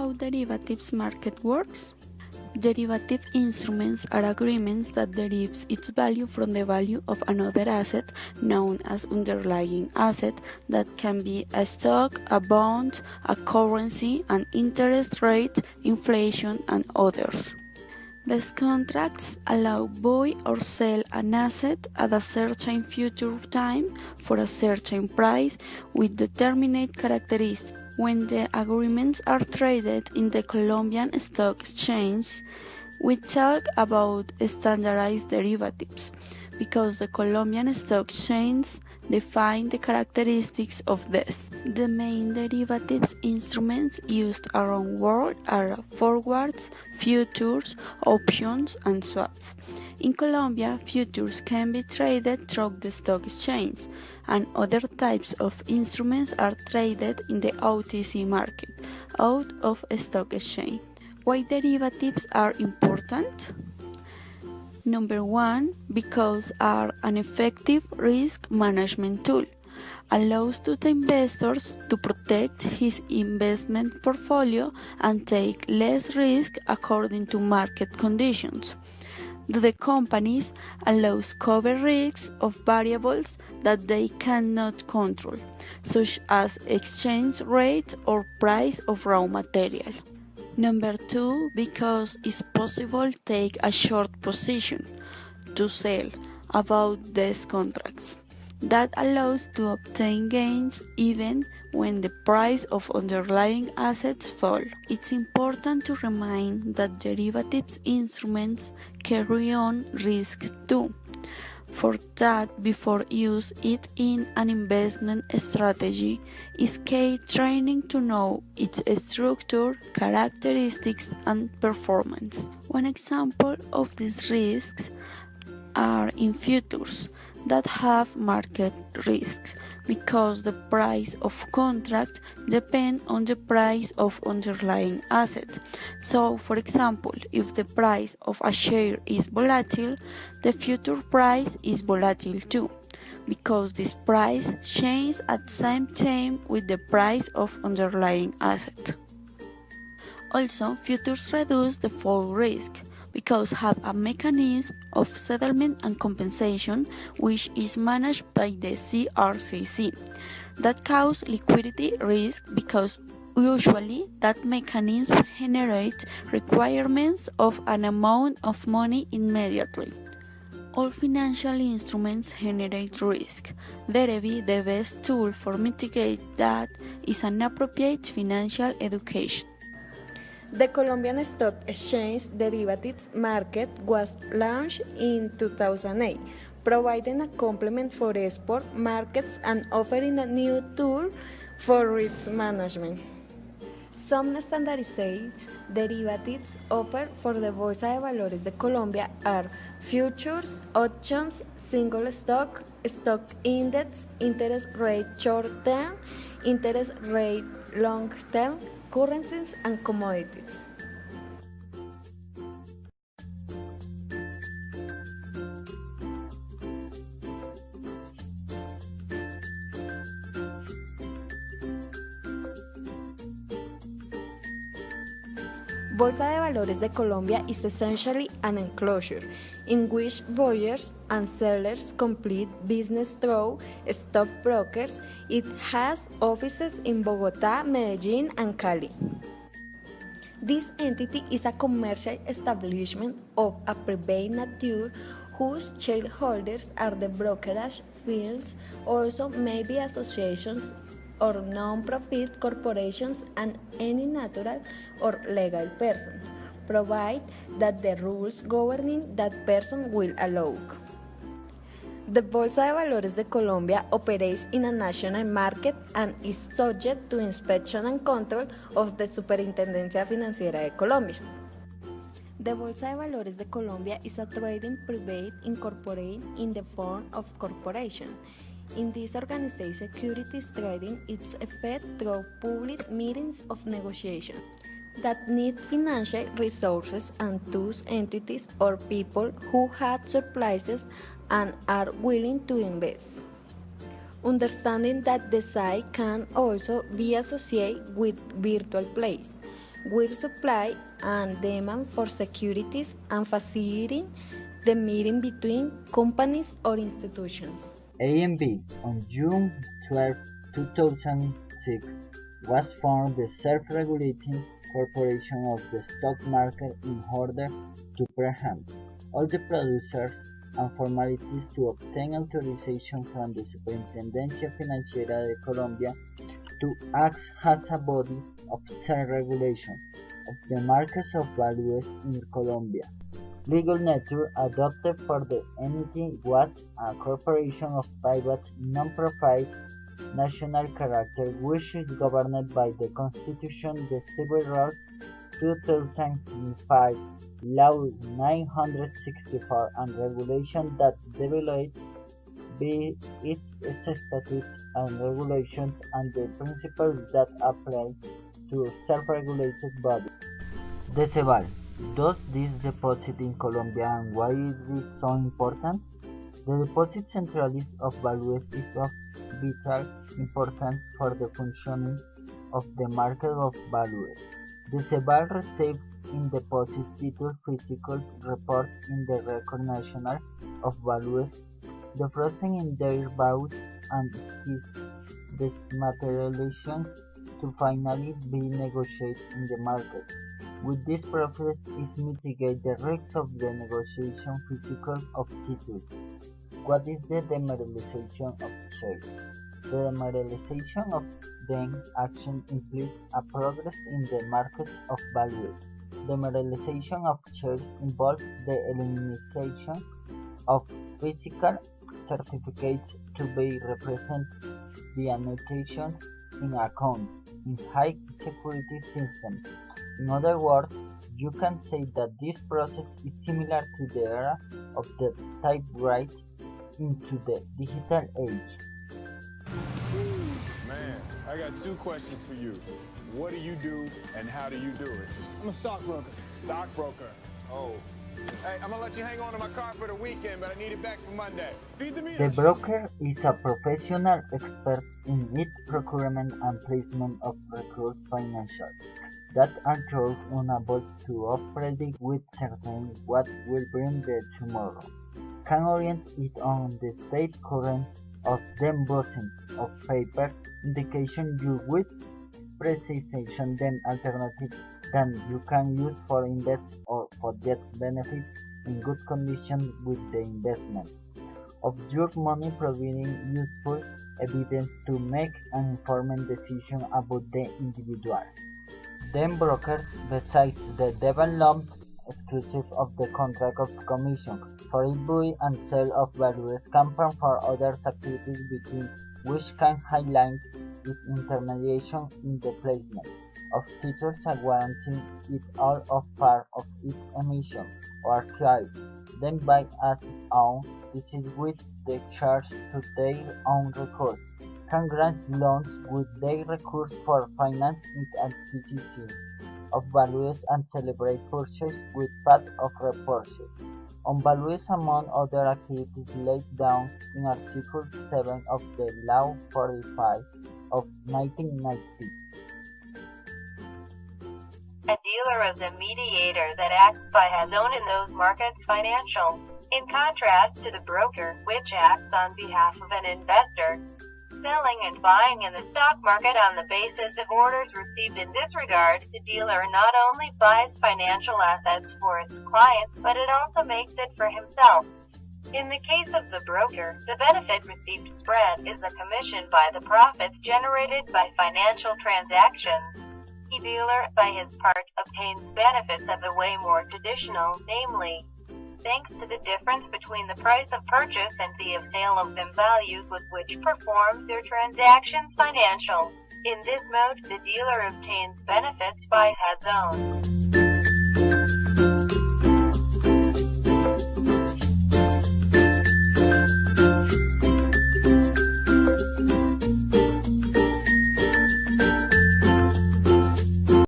how derivatives market works? Derivative instruments are agreements that derives its value from the value of another asset known as underlying asset that can be a stock, a bond, a currency, an interest rate, inflation, and others. These contracts allow buy or sell an asset at a certain future time for a certain price with determined characteristics. When the agreements are traded in the Colombian Stock Exchange, we talk about standardized derivatives because the Colombian Stock Exchange defines the characteristics of this. The main derivatives instruments used around the world are forwards, futures, options, and swaps. In Colombia, futures can be traded through the stock exchange, and other types of instruments are traded in the OTC market, out of a stock exchange. Why derivatives are important? Number 1, because are an effective risk management tool. Allows to the investors to protect his investment portfolio and take less risk according to market conditions. The companies allows cover risks of variables that they cannot control, such as exchange rate or price of raw material. Number 2, because it's possible to take a short position to sell about these contracts. That allows to obtain gains even when the price of underlying assets fall. It's important to remind that derivatives instruments carry on risks too. For that, before use it in an investment strategy, is key training to know its structure, characteristics, and performance. One example of these risks are in futures that have market risks because the price of contract depends on the price of underlying asset. So, for example, if the price of a share is volatile, the future price is volatile too, because this price changes at the same time with the price of underlying asset. Also, futures reduce the fall risk because have a mechanism of settlement and compensation which is managed by the CRCC. That causes liquidity risk because usually that mechanism generates requirements of an amount of money immediately. All financial instruments generate risk. Therefore, the best tool for mitigate that is an appropriate financial education. The Colombian Stock Exchange derivatives market was launched in 2008, providing a complement for export markets and offering a new tool for risk management. Some standardized derivatives offered for the Bolsa de Valores de Colombia are futures, options, single stock, stock index, interest rate short term, interest rate long term, currencies, and commodities. Bolsa de Valores de Colombia is essentially an enclosure in which buyers and sellers complete business through stockbrokers. It has offices in Bogotá, Medellín, and Cali. This entity is a commercial establishment of a private nature whose shareholders are the brokerage firms, also may be associations or non-profit corporations and any natural or legal person, provided that the rules governing that person will allow. The Bolsa de Valores de Colombia operates in a national market and is subject to inspection and control of the Superintendencia Financiera de Colombia. The Bolsa de Valores de Colombia is a trading private incorporated in the form of corporation. In this organization, securities trading is effected through public meetings of negotiation that need financial resources and those entities or people who have surpluses and are willing to invest. Understanding that the site can also be associated with virtual place, where supply and demand for securities and facilitating the meeting between companies or institutions. AMB, on June 12, 2006, was formed the self-regulating corporation of the stock market in order to preempt all the producers and formalities to obtain authorization from the Superintendencia Financiera de Colombia to act as a body of self-regulation of the markets of values in Colombia. Legal nature adopted for the entity was a corporation of private, non-profit, national character which is governed by the Constitution, the Civil Rules 2005, Law 964, and regulation that developed be its statutes and regulations and the principles that apply to self-regulated bodies. The CEVAL. Does this deposit in Colombia and why is it so important? The deposit centralized of values is of vital importance for the functioning of the market of values. The CEVAL receives in deposit title physical report in the record national of values, the frozen in their values and his desmaterialization to finally be negotiated in the market. With this process is mitigate the risks of the negotiation physical of titles. What is the dematerialization of shares? The dematerialization of then action implies a progress in the markets of values. Dematerialization of shares involves the elimination of physical certificates to be represented via notation in accounts in high security systems. In other words, you can say that this process is similar to the era of the typewriter into the digital age. Man, I got two questions for you. What do you do and how do you do it? I'm a stockbroker. Stockbroker? Oh. Hey, I'm gonna let you hang on to my car for the weekend, but I need it back for Monday. Feed the meter. The broker is a professional expert in its procurement and placement of recurring financials that are thus unable to predict with certainty what will bring the tomorrow. Can orient it on the state current of the embossing of paper indication you with precision then alternative than you can use for index or for death benefit in good condition with the investment of your money providing useful evidence to make an informed decision about the individual. Then brokers, besides the development exclusive of the contract of commission for its buy and sell of values, can perform other activities between which can highlight its intermediation in the placement of titles and guaranteeing it all or part of its emission or acquired, then by as its own, this is with the charge to their own recourse, can grant loans with their recourse for finance its acquisition of values and celebrate purchase with part of repurchase on values among other activities laid down in Article 7 of the Law 45 of 1990. A dealer is a mediator that acts by his own in those markets financial, in contrast to the broker, which acts on behalf of an investor, selling and buying in the stock market on the basis of orders received. In this regard, the dealer not only buys financial assets for its clients, but it also makes it for himself. In the case of the broker, the benefit received spread is the commission by the profits generated by financial transactions. The dealer, by his part, obtains benefits of a way more traditional, namely, thanks to the difference between the price of purchase and the of sale of them values with which performs their transactions financial. In this mode, the dealer obtains benefits by his own.